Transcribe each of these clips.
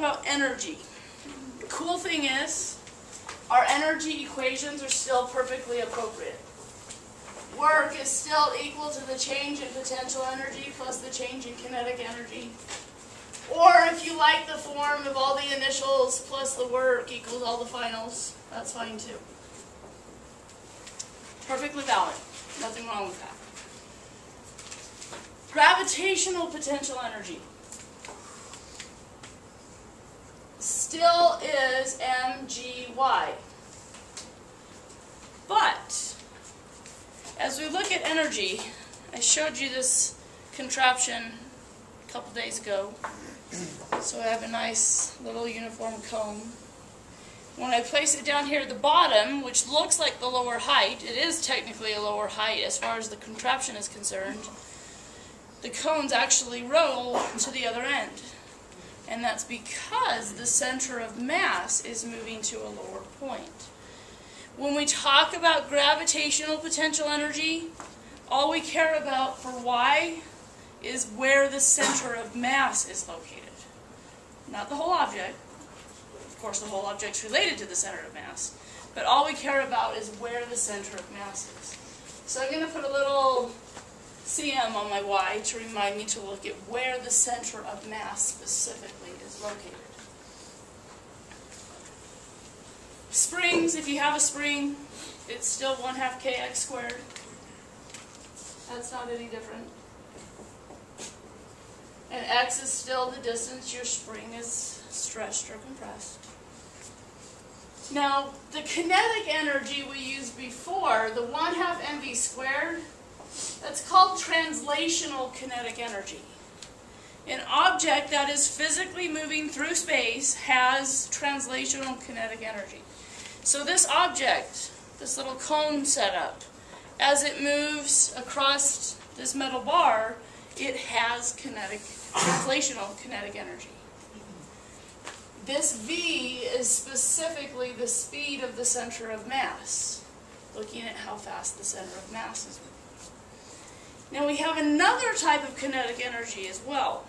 about energy. The cool thing is, our energy equations are still perfectly appropriate. Work is still equal to the change in potential energy plus the change in kinetic energy. Or if you like the form of all the initials plus the work equals all the finals, that's fine too. Perfectly valid. Nothing wrong with that. Gravitational potential energy still is mgy. But as we look at energy, I showed you this contraption a couple days ago. So I have a nice little uniform cone. When I place it down here at the bottom, which looks like the lower height, it is technically a lower height as far as the contraption is concerned, the cones actually roll to the other end. And that's because the center of mass is moving to a lower point. When we talk about gravitational potential energy, all we care about for y is where the center of mass is located. Not the whole object. Of course, the whole object's related to the center of mass. But all we care about is where the center of mass is. So I'm going to put a little cm on my y to remind me to look at where the center of mass specifically is located. Springs, if you have a spring, it's still 1/2 kx squared. That's not any different. And x is still the distance your spring is stretched or compressed. Now, the kinetic energy we used before, the 1/2 mv squared, that's called translational kinetic energy. An object that is physically moving through space has translational kinetic energy. So this object, this little cone setup, as it moves across this metal bar, it has translational kinetic energy. This v is specifically the speed of the center of mass, looking at how fast the center of mass is moving. Now we have another type of kinetic energy as well.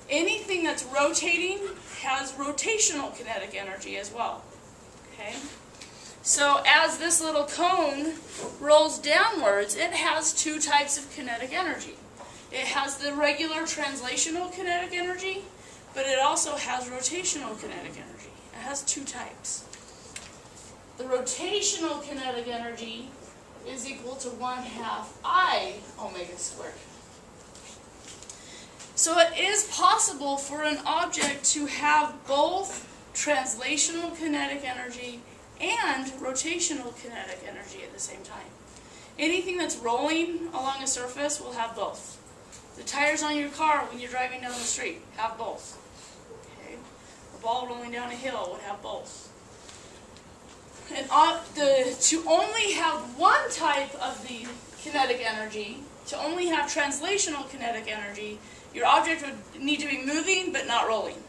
Anything that's rotating has rotational kinetic energy as well. Okay? So as this little cone rolls downwards, it has two types of kinetic energy. It has the regular translational kinetic energy, but it also has rotational kinetic energy. It has two types. The rotational kinetic energy is equal to 1/2 I omega squared. So it is possible for an object to have both translational kinetic energy and rotational kinetic energy at the same time. Anything that's rolling along a surface will have both. The tires on your car when you're driving down the street have both. Okay? A ball rolling down a hill would have both. And to only have one type of the kinetic energy, to only have translational kinetic energy, your object would need to be moving but not rolling.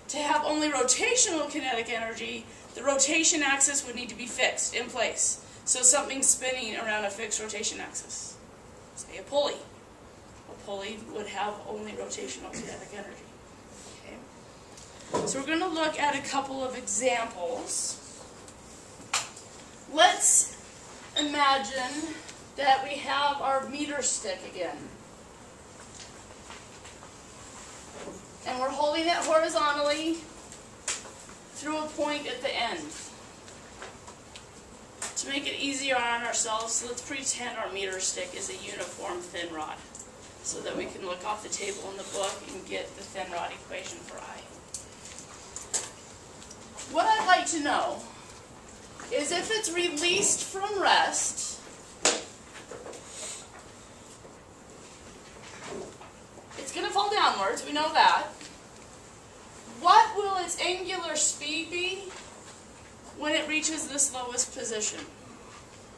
To have only rotational kinetic energy, the rotation axis would need to be fixed in place. So something spinning around a fixed rotation axis. Say a pulley. A pulley would have only rotational kinetic energy. Okay? So we're going to look at a couple of examples. Let's imagine that we have our meter stick again. And we're holding it horizontally through a point at the end. To make it easier on ourselves, let's pretend our meter stick is a uniform thin rod, so that we can look off the table in the book and get the thin rod equation for I. What I'd like to know is if it's released from rest, it's going to fall downwards, we know that. What will its angular speed be when it reaches this lowest position?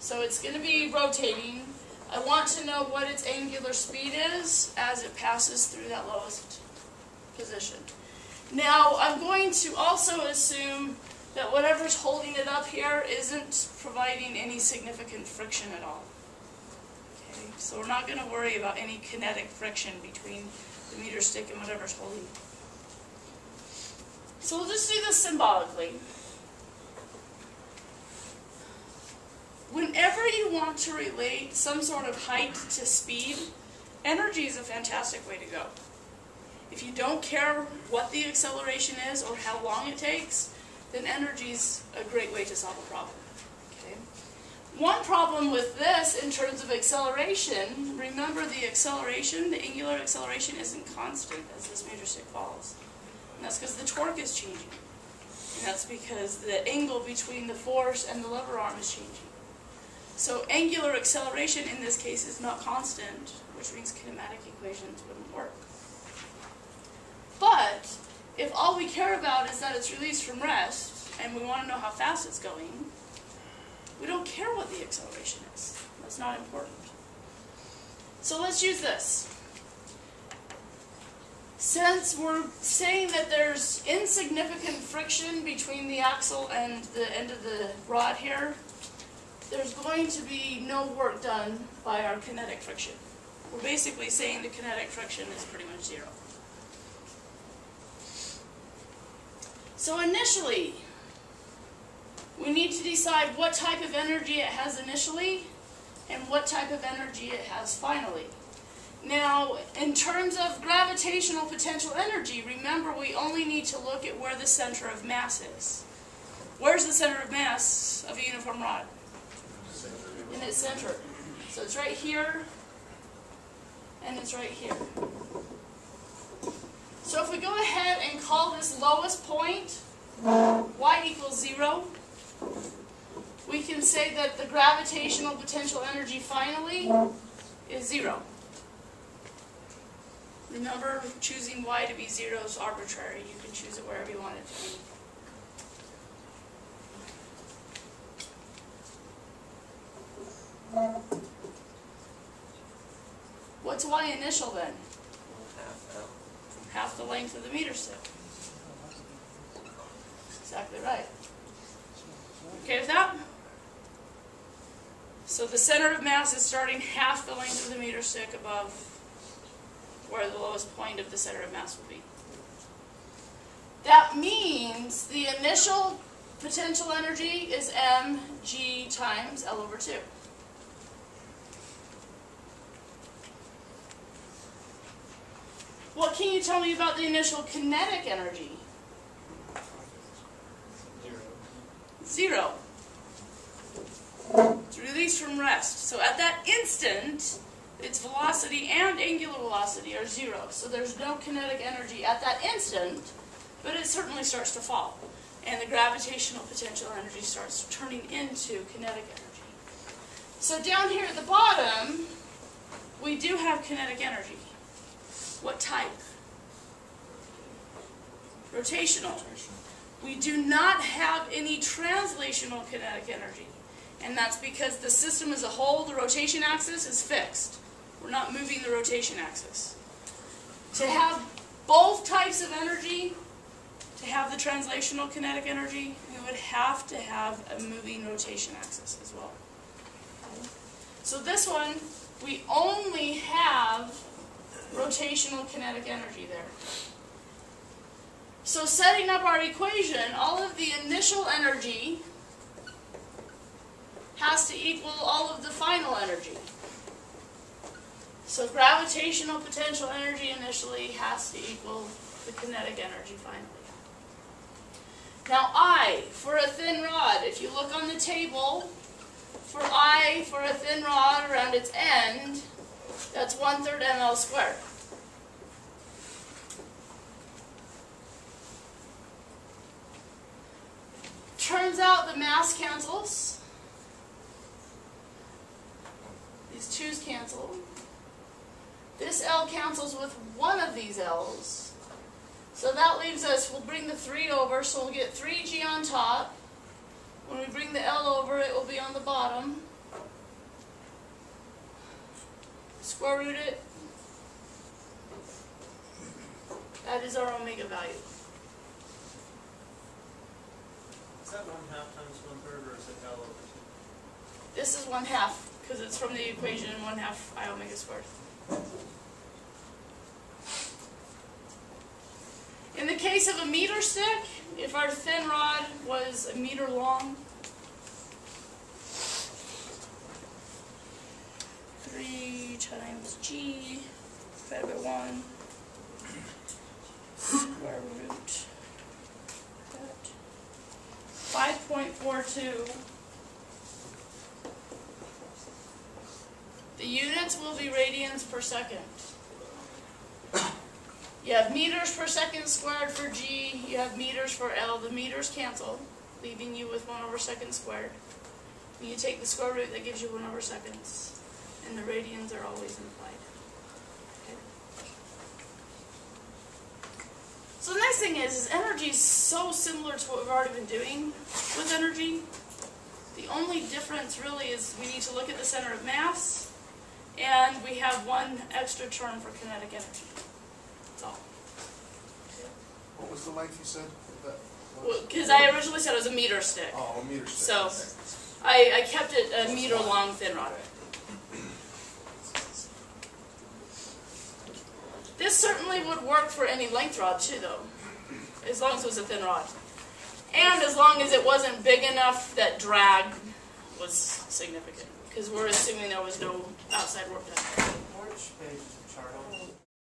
So it's going to be rotating. I want to know what its angular speed is as it passes through that lowest position. Now, I'm going to also assume that whatever's holding it up here isn't providing any significant friction at all. Okay, so we're not going to worry about any kinetic friction between the meter stick and whatever's holding it. So we'll just do this symbolically. Whenever you want to relate some sort of height to speed, energy is a fantastic way to go. If you don't care what the acceleration is or how long it takes, then energy is a great way to solve a problem. Okay? One problem with this in terms of acceleration, remember the acceleration, the angular acceleration isn't constant as this meter stick falls. And that's because the torque is changing. And that's because the angle between the force and the lever arm is changing. So angular acceleration in this case is not constant, which means kinematic equations wouldn't work. But if all we care about is that it's released from rest, and we want to know how fast it's going, we don't care what the acceleration is. That's not important. So let's use this. Since we're saying that there's insignificant friction between the axle and the end of the rod here, there's going to be no work done by our kinetic friction. We're basically saying the kinetic friction is pretty much zero. So initially, we need to decide what type of energy it has initially and what type of energy it has finally. Now, in terms of gravitational potential energy, remember we only need to look at where the center of mass is. Where's the center of mass of a uniform rod? In its center. So it's right here, and it's right here. So if we go ahead and call this lowest point y equals 0, we can say that the gravitational potential energy finally is 0. Remember, choosing y to be 0 is arbitrary. You can choose it wherever you want it to be. What's y initial then? Half the length of the meter stick. Exactly right. Okay with that? So the center of mass is starting half the length of the meter stick above where the lowest point of the center of mass will be. That means the initial potential energy is mg times L over 2. What can you tell me about the initial kinetic energy? 0. It's released from rest. So at that instant, its velocity and angular velocity are 0. So there's no kinetic energy at that instant, but it certainly starts to fall. And the gravitational potential energy starts turning into kinetic energy. So down here at the bottom, we do have kinetic energy. What type? Rotational. We do not have any translational kinetic energy. And that's because the system as a whole, the rotation axis, is fixed. We're not moving the rotation axis. To have both types of energy, to have the translational kinetic energy, we would have to have a moving rotation axis as well. Okay. So this one, we only have rotational kinetic energy there. So setting up our equation, all of the initial energy has to equal all of the final energy. So gravitational potential energy initially has to equal the kinetic energy finally. Now I, for a thin rod, if you look on the table, for I, for a thin rod around its end, that's 1/3 ml squared. Turns out the mass cancels. These 2's cancel. This L cancels with one of these L's. So that leaves us, we'll bring the 3 over, so we'll get 3g on top. When we bring the L over, it will be on the bottom. Square root it. That is our omega value. Is that 1/2 times 1/3, or is it L over 2? This is 1/2, because it's from the equation 1/2 I omega squared. In the case case of a meter stick, if our thin rod was a meter long, 3 times G divided by 1 square root at 5.42. The units will be radians per second. You have meters per second squared for G, you have meters for L. The meters cancel, leaving you with 1 over second squared. When you take the square root, that gives you 1 over seconds. And the radians are always implied. Okay. So the next thing is energy is so similar to what we've already been doing with energy. The only difference really is we need to look at the center of mass, and we have one extra term for kinetic energy. That's all. What was the length you said? Because I originally said it was a meter stick. Oh, a meter stick. So I kept it a meter long thin rod. This certainly would work for any length rod too, though, as long as it was a thin rod. And as long as it wasn't big enough that drag was significant, because we're assuming there was no outside work done. Which page is the chart on?